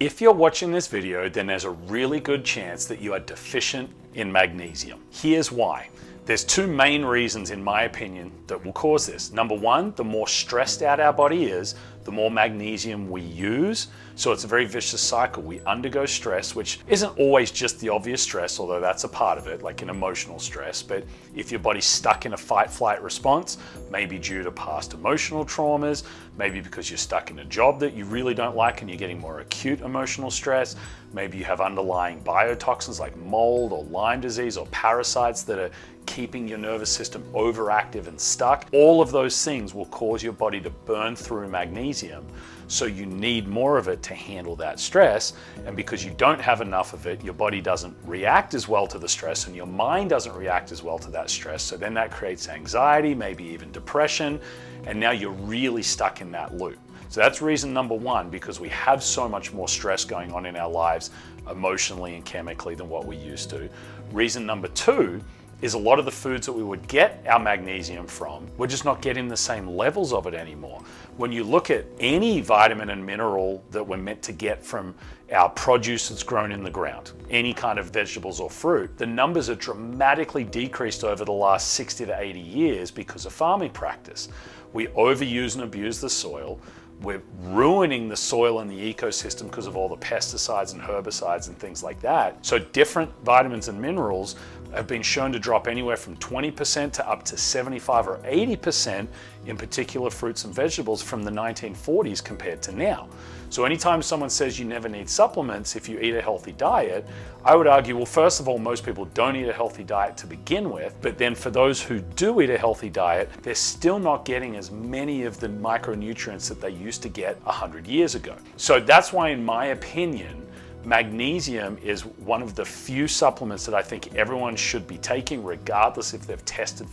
If you're watching this video, then there's a really good chance that you are deficient in magnesium. Here's why. There's two main reasons, in my opinion, that will cause this. Number one, the more stressed out our body is, the more magnesium we use. So it's a very vicious cycle. We undergo stress, which isn't always just the obvious stress, although that's a part of it, like an emotional stress. But if your body's stuck in a fight-flight response, maybe due to past emotional traumas, maybe because you're stuck in a job that you really don't like and you're getting more acute emotional stress, maybe you have underlying biotoxins like mold or Lyme disease or parasites that are keeping your nervous system overactive and stuck. All of those things will cause your body to burn through magnesium. So you need more of it to handle that stress. And because you don't have enough of it, your body doesn't react as well to the stress and your mind doesn't react as well to that stress. So then that creates anxiety, maybe even depression. And now you're really stuck in that loop. So that's reason number one, because we have so much more stress going on in our lives emotionally and chemically than what we used to. Reason number two is a lot of the foods that we would get our magnesium from, we're just not getting the same levels of it anymore. When you look at any vitamin and mineral that we're meant to get from our produce that's grown in the ground, any kind of vegetables or fruit, the numbers are dramatically decreased over the last 60 to 80 years because of farming practice. We overuse and abuse the soil. We're ruining the soil and the ecosystem because of all the pesticides and herbicides and things like that. So different vitamins and minerals have been shown to drop anywhere from 20% to up to 75 or 80% in particular fruits and vegetables from the 1940s compared to now. So anytime someone says you never need supplements if you eat a healthy diet, I would argue, well, first of all, most people don't eat a healthy diet to begin with, but then for those who do eat a healthy diet, they're still not getting as many of the micronutrients that they used to get 100 years ago. So that's why, in my opinion, magnesium is one of the few supplements that I think everyone should be taking, regardless if they've tested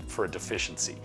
for a deficiency.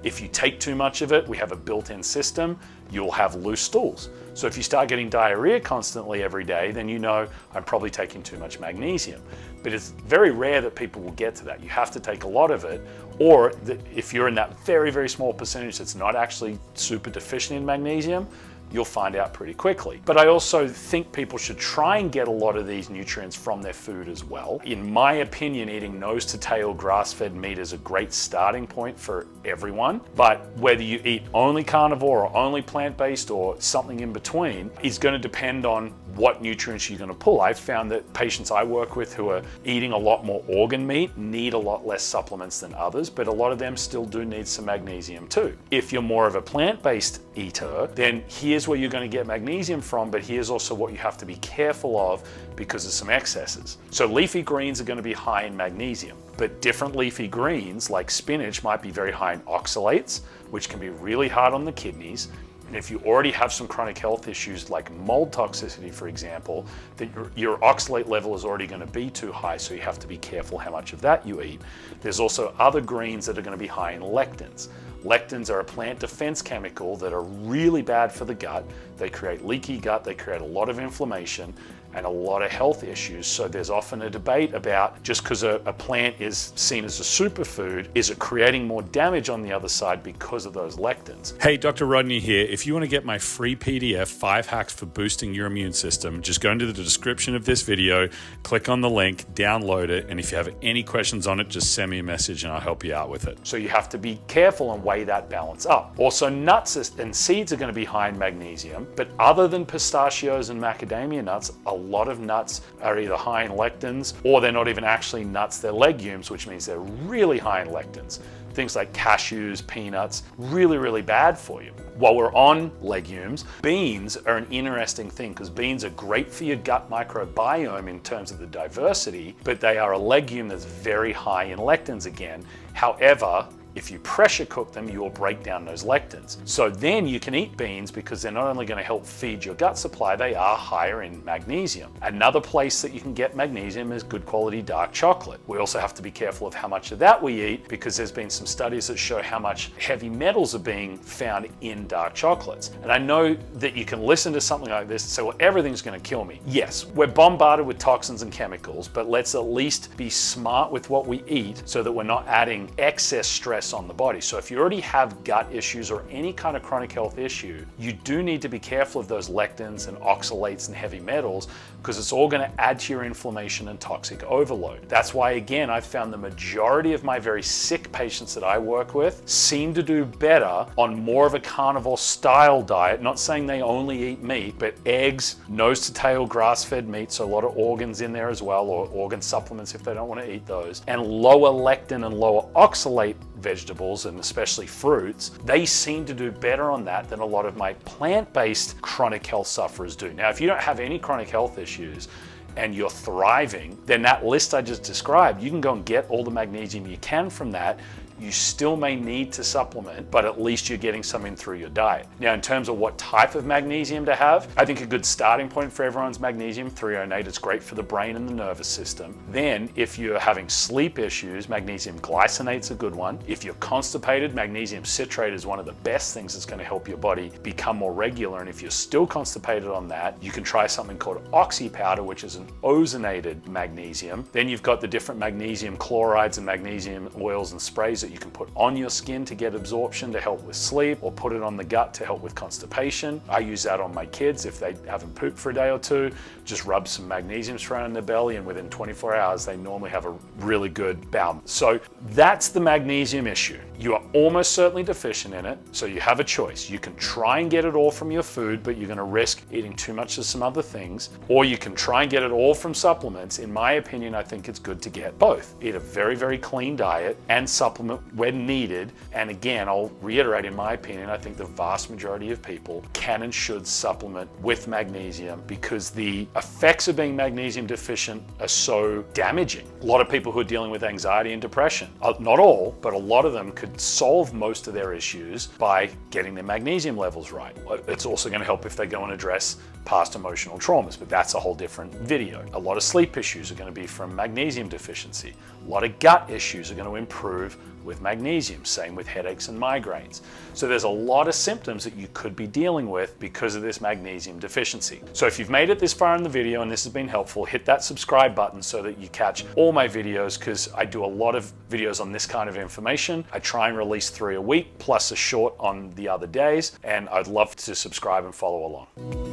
If you take too much of it, we have a built-in system, you'll have loose stools. So if you start getting diarrhea constantly every day, then you know I'm probably taking too much magnesium. But it's very rare that people will get to that. You have to take a lot of it, or if you're in that very, very small percentage that's not actually super deficient in magnesium, you'll find out pretty quickly. But I also think people should try and get a lot of these nutrients from their food as well. In my opinion, eating nose to tail grass-fed meat is a great starting point for everyone. But whether you eat only carnivore or only plant-based or something in between is going to depend on what nutrients you're going to pull. I've found that patients I work with who are eating a lot more organ meat need a lot less supplements than others, but a lot of them still do need some magnesium too. If you're more of a plant-based eater, then here's where you're going to get magnesium from, but here's also what you have to be careful of because of some excesses. So leafy greens are going to be high in magnesium, but different leafy greens like spinach might be very high in oxalates, which can be really hard on the kidneys. And if you already have some chronic health issues like mold toxicity, for example, then your oxalate level is already going to be too high, so you have to be careful how much of that you eat. There's also other greens that are going to be high in lectins. Lectins are a plant defense chemical that are really bad for the gut. They create leaky gut, they create a lot of inflammation and a lot of health issues. So there's often a debate about, just because a plant is seen as a superfood, is it creating more damage on the other side because of those lectins? Hey, Dr. Rodney here. If you want to get my free PDF, 5 Hacks for Boosting Your Immune System, just go into the description of this video, click on the link, download it, and if you have any questions on it, just send me a message and I'll help you out with it. So you have to be careful and weigh that balance up. Also, nuts and seeds are going to be high in magnesium, but other than pistachios and macadamia nuts, a lot of nuts are either high in lectins or they're not even actually nuts, they're legumes, which means they're really high in lectins. Things like cashews, peanuts, really, really bad for you. While we're on legumes, beans are an interesting thing because beans are great for your gut microbiome in terms of the diversity, but they are a legume that's very high in lectins again. However, if you pressure cook them, you will break down those lectins. So then you can eat beans because they're not only going to help feed your gut supply, they are higher in magnesium. Another place that you can get magnesium is good quality dark chocolate. We also have to be careful of how much of that we eat because there's been some studies that show how much heavy metals are being found in dark chocolates. And I know that you can listen to something like this and say, well, everything's going to kill me. Yes, we're bombarded with toxins and chemicals, but let's at least be smart with what we eat so that we're not adding excess stress stress on the body. So if you already have gut issues or any kind of chronic health issue, you do need to be careful of those lectins and oxalates and heavy metals, because it's all going to add to your inflammation and toxic overload. That's why, again, I've found the majority of my very sick patients that I work with seem to do better on more of a carnivore style diet. Not saying they only eat meat, but eggs, nose to tail grass-fed meat, so a lot of organs in there as well, or organ supplements if they don't want to eat those, and lower lectin and lower oxalate vegetables, and especially fruits. They seem to do better on that than a lot of my plant-based chronic health sufferers do. Now, if you don't have any chronic health issues and you're thriving, then that list I just described, you can go and get all the magnesium you can from that. You still may need to supplement, but at least you're getting something through your diet. Now, in terms of what type of magnesium to have, I think a good starting point for everyone's magnesium, threonate. It's great for the brain and the nervous system. Then, if you're having sleep issues, magnesium glycinate's a good one. If you're constipated, magnesium citrate is one of the best things that's going to help your body become more regular. And if you're still constipated on that, you can try something called oxy powder, which is an ozonated magnesium. Then you've got the different magnesium chlorides and magnesium oils and sprays that you can put on your skin to get absorption to help with sleep, or put it on the gut to help with constipation. I use that on my kids if they haven't pooped for a day or two. Just rub some magnesium spray on their belly, and within 24 hours they normally have a really good bowel. So that's the magnesium issue. You are almost certainly deficient in it, so you have a choice. You can try and get it all from your food, but you're going to risk eating too much of some other things, or you can try and get it all from supplements. In my opinion, I think it's good to get both. Eat a very, very clean diet and supplement when needed. And again, I'll reiterate, in my opinion, I think the vast majority of people can and should supplement with magnesium, because the effects of being magnesium deficient are so damaging. A lot of people who are dealing with anxiety and depression, not all, but a lot of them could solve most of their issues by getting their magnesium levels right. It's also going to help if they go and address past emotional traumas, but that's a whole different video. A lot of sleep issues are going to be from magnesium deficiency. A lot of gut issues are going to improve with magnesium, same with headaches and migraines. So there's a lot of symptoms that you could be dealing with because of this magnesium deficiency. So if you've made it this far in the video and this has been helpful, hit that subscribe button so that you catch all my videos, because I do a lot of videos on this kind of information. I try and release 3 a week plus a short on the other days, and I'd love to subscribe and follow along.